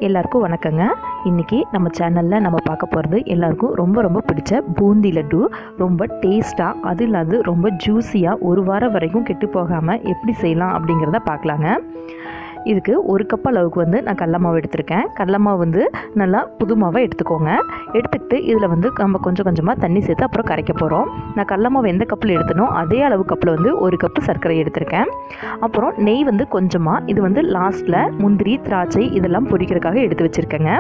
எல்லாருக்கும் வணக்கங்க. இன்றைக்கி நம்ம சேனலில் நம்ம பார்க்க போகிறது எல்லாருக்கும் ரொம்ப ரொம்ப பிடிச்ச பூந்தி லட்டு. ரொம்ப டேஸ்ட்டாக, அது இல்லாது ரொம்ப ஜூஸியாக, ஒரு வாரம் வரைக்கும் கெட்டு போகாமல் எப்படி செய்யலாம் அப்படிங்கிறத பார்க்கலாங்க. இதுக்கு ஒரு கப் அளவுக்கு நான் கடல மாவு எடுத்திருக்கேன். கடல மாவு நல்லா புது மாவை எடுத்துக்கோங்க. எடுத்துக்கிட்டு இதில் நம்ம கொஞ்சம் கொஞ்சமாக தண்ணி சேர்த்து அப்புறம் கரைக்க போகிறோம். நான் கடல மாவு எந்த கப்பில் எடுத்தனோ அதே அளவு கப்பில் ஒரு கப்பு சர்க்கரை எடுத்திருக்கேன். அப்புறம் நெய் கொஞ்சமாக, இது லாஸ்ட்டில் முந்திரி திராட்சை இதெல்லாம் பொரிக்கிறதுக்காக எடுத்து வச்சுருக்கேங்க.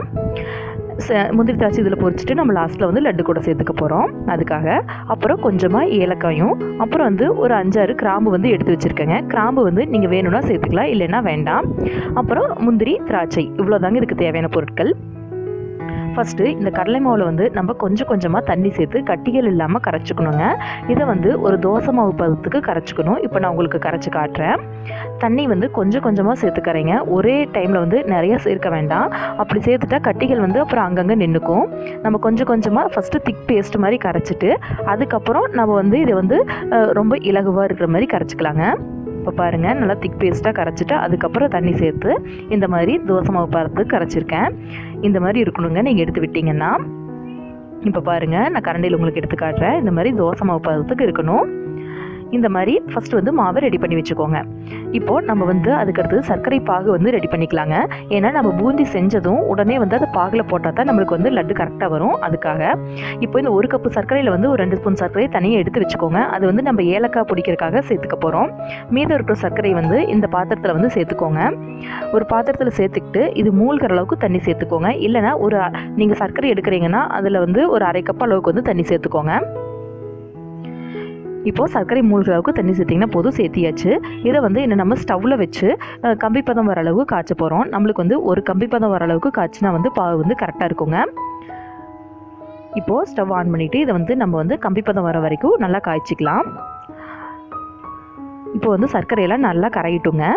முந்திரி திராட்சை இதில் பொரிச்சிட்டு நம்ம லாஸ்ட்டில் லட்டு கூட சேர்த்துக்க போகிறோம். அதுக்காக அப்புறம் கொஞ்சமாக ஏலக்காயும், அப்புறம் ஒரு 5-6 கிராம்பு எடுத்து வச்சுருக்கேங்க. கிராம்பு நீங்கள் வேணும்னா சேர்த்துக்கலாம், இல்லைன்னா வேண்டாம். அப்புறம் முந்திரி திராட்சை இவ்வளோதாங்க இதுக்கு தேவையான பொருட்கள். ஃபஸ்ட்டு இந்த கடலை மாவில் நம்ம கொஞ்சம் கொஞ்சமாக தண்ணி சேர்த்து கட்டிகள் இல்லாமல் கரைச்சிக்கணுங்க. இதை ஒரு தோசை மாவு பதத்துக்கு கரைச்சிக்கணும். இப்போ நான் உங்களுக்கு கரைச்சி காட்டுறேன். தண்ணி கொஞ்சம் கொஞ்சமாக சேர்த்துக்கறேங்க. ஒரே டைமில் நிறைய சேர்க்க வேண்டாம். அப்படி சேர்த்துட்டா கட்டிகள் அப்புறம் அங்கங்கே நின்றுக்கும். நம்ம கொஞ்சம் கொஞ்சமாக ஃபஸ்ட்டு திக் பேஸ்ட் மாதிரி கரைச்சிட்டு அதுக்கப்புறம் நம்ம இதை ரொம்ப இலகுவாக இருக்கிற மாதிரி கரைச்சிக்கலாங்க. இப்போ பாருங்கள், நல்லா திக் பேஸ்ட்டாக கரைச்சிட்டு அதுக்கப்புறம் தண்ணி சேர்த்து இந்த மாதிரி தோசை மாவு பதத்துக்கு கரைச்சிருக்கேன். இந்த மாதிரி இருக்கணுங்க நீங்கள் எடுத்து விட்டிங்கன்னா. இப்போ பாருங்கள், நான் கரண்டியில் உங்களுக்கு எடுத்து காட்டுறேன். இந்த மாதிரி தோசை மாவு பதத்துக்கு இருக்கணும். இந்த மாதிரி ஃபஸ்ட்டு மாவை ரெடி பண்ணி வச்சுக்கோங்க. இப்போது நம்ம அதுக்கடுத்து சர்க்கரை பாகு ரெடி பண்ணிக்கலாங்க. ஏன்னா நம்ம பூந்தி செஞ்சதும் உடனே அந்த பாகில் போட்டால் தான் நம்மளுக்கு லட்டு கரெக்டாக வரும். அதுக்காக இப்போ இந்த ஒரு கப்பு சர்க்கரையில் ஒரு 2 ஸ்பூன் சர்க்கரையை தனியாக எடுத்து வச்சுக்கோங்க. அது நம்ம ஏலக்காய் பிடிக்கிறதுக்காக சேர்த்துக்க போகிறோம். மீதம் இருக்கிற சர்க்கரை இந்த பாத்திரத்தில் சேர்த்துக்கோங்க. ஒரு பாத்திரத்தில் சேர்த்துக்கிட்டு இது மூழ்கிற அளவுக்கு தண்ணி சேர்த்துக்கோங்க. இல்லைனா நீங்கள் சர்க்கரை எடுக்கிறீங்கன்னா அதில் ஒரு அரை கப் அளவுக்கு தண்ணி சேர்த்துக்கோங்க. இப்போது சர்க்கரை மூழ்கிற அளவுக்கு தண்ணி சேர்த்திங்கன்னா போதும், சேர்த்தியாச்சு. இதை இன்னும் நம்ம ஸ்டவ்வில் வச்சு கம்பிப்பதம் வர அளவுக்கு காய்ச்ச போகிறோம். நம்மளுக்கு ஒரு கம்பிப்பதம் வர அளவுக்கு காய்ச்சினா பாகு கரெக்டாக இருக்குங்க. இப்போது ஸ்டவ் ஆன் பண்ணிவிட்டு இதை நம்ம கம்பிப்பதம் வர வரைக்கும் நல்லா காய்ச்சிக்கலாம். இப்போ சர்க்கரையெல்லாம் நல்லா கரையிட்டுங்க.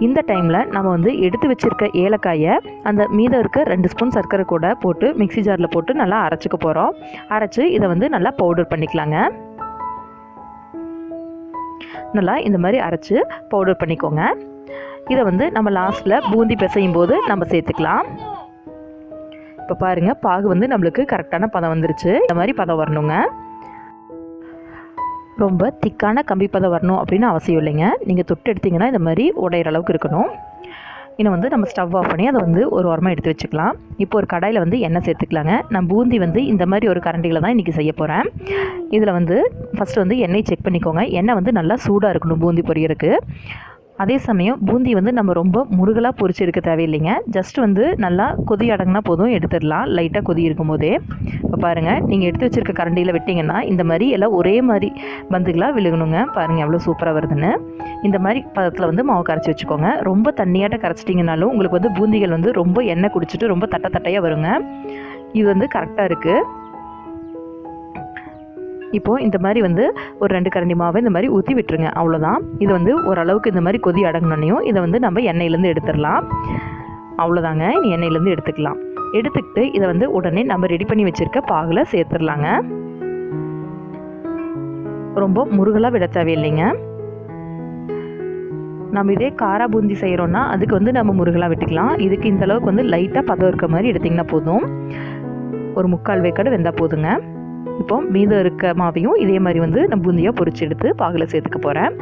இந்த டைமில் நம்ம எடுத்து வச்சுருக்க ஏலக்காயை அந்த மீதம் இருக்க 2 ஸ்பூன் சர்க்கரை கூட போட்டு மிக்ஸி ஜாரில் போட்டு நல்லா அரைச்சிக்க போகிறோம். அரைச்சி இதை நல்லா பவுடர் பண்ணிக்கலாங்க. நல்லா இந்த மாதிரி அரைச்சி பவுடர் பண்ணிக்கோங்க. இதை நம்ம லாஸ்ட்டில் பூந்தி பிசையும் போது நம்ம சேர்த்துக்கலாம். இப்போ பாருங்கள், பாகு நம்மளுக்கு கரெக்டான பதம் வந்துருச்சு. இந்த மாதிரி பதம் வரணுங்க. ரொம்ப திக்கான கம்பி பதம் வரணும் அப்படின்னு அவசியம் இல்லைங்க. நீங்கள் தொட்டு எடுத்திங்கன்னா இந்த மாதிரி உடையிற அளவுக்கு இருக்கணும். இன்னும் நம்ம ஸ்டவ் ஆஃப் பண்ணி அதை ஒரு ஓரமாக எடுத்து வச்சுக்கலாம். இப்போ ஒரு கடாயில் எண்ணெய் சேர்த்துக்கலாங்க. நான் பூந்தி இந்த மாதிரி ஒரு கரண்டியில் தான் இன்றைக்கி செய்ய போகிறேன். இதில் ஃபஸ்ட்டு எண்ணெய் செக் பண்ணிக்கோங்க. எண்ணெய் நல்லா சூடாக இருக்கணும் பூந்தி பொரியறதுக்கு. அதே சமயம் பூந்தி நம்ம ரொம்ப முருகலாக பொரிச்சு எடுக்க தேவையில்லைங்க. ஜஸ்ட் நல்லா கொதி அடங்கினா போதும், எடுத்துடலாம் லைட்டாக கொதி இருக்கும் போதே. இப்போ பாருங்கள், நீங்கள் எடுத்து வச்சுருக்க கரண்டியில் விட்டிங்கன்னா இந்த மாதிரி எல்லாம் ஒரே மாதிரி பந்துகளாக விழுகணுங்க. பாருங்கள் எவ்வளோ சூப்பராக வருதுன்னு. இந்த மாதிரி பதத்தில் மாவு கரைச்சி வச்சுக்கோங்க. ரொம்ப தண்ணியாட்ட கரைச்சிட்டிங்கனாலும் உங்களுக்கு பூந்திகள் ரொம்ப எண்ணெய் குடிச்சிட்டு ரொம்ப தட்டையாக வருங்க. இது கரெக்டாக இருக்குது. இப்போது இந்த மாதிரி ஒரு 2 கரண்டி மாவை இந்த மாதிரி ஊற்றி விட்டுருங்க. அவ்வளோதான். இது ஓரளவுக்கு இந்த மாதிரி கொதி அடங்கினோன்னையும் இதை நம்ம எண்ணெயிலேருந்து எடுத்துடலாம். அவ்வளோதாங்க, இனி எண்ணெயிலேருந்து எடுத்துக்கலாம். எடுத்துக்கிட்டு இதை உடனே நம்ம ரெடி பண்ணி வச்சுருக்க பாகில் சேர்த்துடலாங்க. ரொம்ப முருகலாக விட தேவையில்லைங்க. நம்ம இதே காரா பூந்தி செய்கிறோன்னா அதுக்கு நம்ம முருகலாக விட்டுக்கலாம். இதுக்கு இந்தளவுக்கு லைட்டாக பதம் இருக்க மாதிரி எடுத்திங்கன்னா போதும். ஒரு 3/4 வேக்காடு வெந்தால் போதுங்க. இப்போ மீதம் இருக்க மாவையும் இதே மாதிரி நான் பூந்தியாக பொரிச்சு எடுத்து பாகில் சேர்த்துக்க போகிறேன்.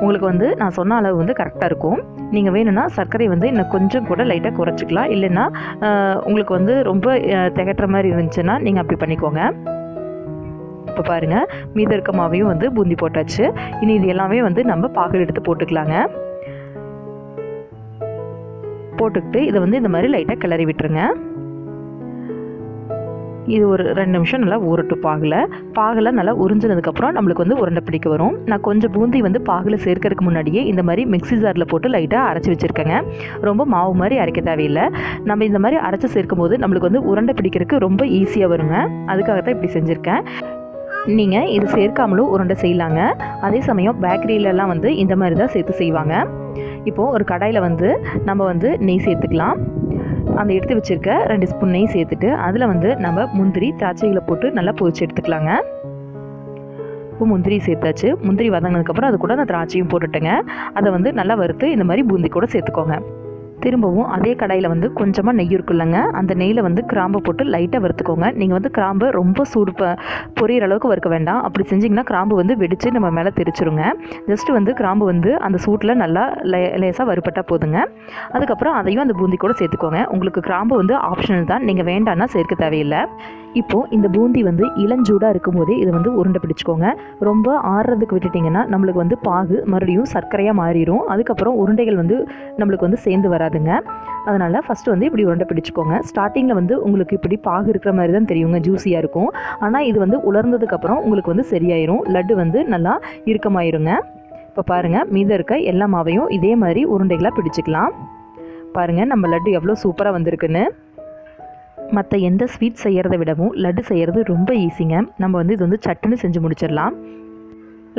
உங்களுக்கு நான் சொன்ன அளவு கரெக்டாக இருக்கும். நீங்கள் வேணும்னா சர்க்கரை இன்னும் கொஞ்சம் கூட லைட்டாக குறைச்சிக்கலாம். இல்லைன்னா உங்களுக்கு ரொம்ப திகட்டுற மாதிரி இருந்துச்சுன்னா நீங்கள் அப்படி பண்ணிக்கோங்க. இப்போ பாருங்கள், மீதம் இருக்க மாவையும் பூந்தி போட்டாச்சு. இனி இது எல்லாமே நம்ம பாகில் எடுத்து போட்டுக்கலாங்க. போட்டுக்கிட்டு இதை இந்த மாதிரி லைட்டாக கிளறி விட்டுருங்க. இது ஒரு 2 நிமிஷம் நல்லா ஊறட்டும். பாகில் நல்லா உறிஞ்சினதுக்கப்புறம் நம்மளுக்கு உருண்டை பிடிக்க வரும். நான் கொஞ்சம் பூந்தி பாகில் சேர்க்கறதுக்கு முன்னாடியே இந்த மாதிரி மிக்ஸி ஜாரில் போட்டு லைட்டாக அரைச்சி வச்சுருக்கேங்க. ரொம்ப மாவு மாதிரி அரைக்க தேவையில்லை. நம்ம இந்த மாதிரி அரைச்சி சேர்க்கும் போது நம்மளுக்கு உருண்டை பிடிக்கிறதுக்கு ரொம்ப ஈஸியாக வருங்க. அதுக்காக தான் இப்படி செஞ்சுருக்கேன். நீங்கள் இது சேர்க்காமலும் உருண்டை செய்யலாங்க. அதே சமயம் பேக்கரியிலலாம் இந்த மாதிரி தான் சேர்த்து செய்வாங்க. இப்போது ஒரு கடாயில் நம்ம நெய் சேர்த்துக்கலாம். அந்த எடுத்து வச்சுருக்க 2 ஸ்பூன் நெய் சேர்த்துட்டு அதில் நம்ம முந்திரி திராட்சைகளை போட்டு நல்லா பொரிச்சு எடுத்துக்கலாங்க. இப்போ முந்திரி சேர்த்தாச்சு. முந்திரி வதங்கினதுக்கப்புறம் அது கூட அந்த திராட்சையும் போட்டுட்டுங்க. அதை வந்து நல்லா வறுத்து இந்த மாதிரி பூந்தி கூட சேர்த்துக்கோங்க. திரும்பவும் அதே கடாயில் வந்து கொஞ்சமாக நெய் இருக்குல்லங்க, அந்த நெய்யில் வந்து கிராம்பை போட்டு லைட்டாக வறுத்துக்கோங்க. நீங்கள் வந்து கிராம்பு ரொம்ப சூடு பொரியிற அளவுக்கு வறுக்க வேண்டாம். அப்படி செஞ்சிங்கன்னா கிராம்பு வந்து வெடித்து நம்ம மேலே தெரிச்சிருங்க. ஜஸ்ட்டு வந்து கிராம்பு வந்து அந்த சூட்டில் நல்லா லேசாக வறுப்பட்டால் போதுங்க. அதுக்கப்புறம் அதையும் அந்த பூந்தி கூட சேர்த்துக்கோங்க. உங்களுக்கு கிராம்பு வந்து ஆப்ஷனல் தான், நீங்கள் வேண்டான்னா சேர்க்க தேவையில்லை. இப்போது இந்த பூந்தி வந்து இளஞ்சூடாக இருக்கும்போதே இதை வந்து உருண்டை பிடிச்சிக்கோங்க. ரொம்ப ஆறுறதுக்கு விட்டுட்டிங்கன்னா நம்மளுக்கு வந்து பாகு மறுபடியும் சர்க்கரையாக மாறிடும். அதுக்கப்புறம் உருண்டைகள் வந்து நம்மளுக்கு வந்து சேர்ந்து வராதுங்க. அதனால் ஃபஸ்ட்டு வந்து இப்படி உருண்டை பிடிச்சிக்கோங்க. ஸ்டார்டிங்கில் வந்து உங்களுக்கு இப்படி பாகு இருக்கிற மாதிரி தான் தெரியுங்க, ஜூஸியாக இருக்கும். ஆனால் இது வந்து உலர்ந்ததுக்கப்புறம் உங்களுக்கு வந்து சரியாயிரும். லட்டு வந்து நல்லா இறுக்கமாயிருங்க. இப்போ பாருங்கள், மீதம் இருக்க எல்லா மாவையும் இதே மாதிரி உருண்டைகளாக பிடிச்சிக்கலாம். பாருங்கள் நம்ம லட்டு எவ்வளோ சூப்பராக வந்திருக்குன்னு. மற்ற எந்த ஸ்வீட் செய்கிறத விடவும் லட்டு செய்கிறது ரொம்ப ஈஸிங்க. நம்ம வந்து இது வந்து சட்டுன்னு செஞ்சு முடிச்சிடலாம்.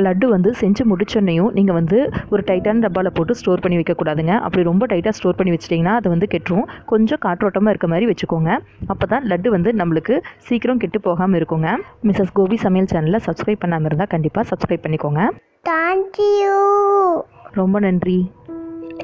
லட்டு வந்து செஞ்சு முடிச்சோன்னையும் நீங்கள் வந்து ஒரு டைட்டான டப்பாவில் போட்டு ஸ்டோர் பண்ணி வைக்கக்கூடாதுங்க. அப்படி ரொம்ப டைட்டாக ஸ்டோர் பண்ணி வச்சிட்டிங்கன்னா அது வந்து கெட்டுரும். கொஞ்சம் காற்றோட்டமாக இருக்க மாதிரி வச்சுக்கோங்க. அப்போ தான் லட்டு வந்து நம்மளுக்கு சீக்கிரம் கெட்டு போகாமல் இருக்குங்க. மிஸ்ஸஸ் கோபி சமையல் சேனலில் சப்ஸ்கிரைப் பண்ணாமல் இருந்தால் கண்டிப்பாக சப்ஸ்கிரைப் பண்ணிக்கோங்க. தேங்க்யூ. ரொம்ப நன்றி.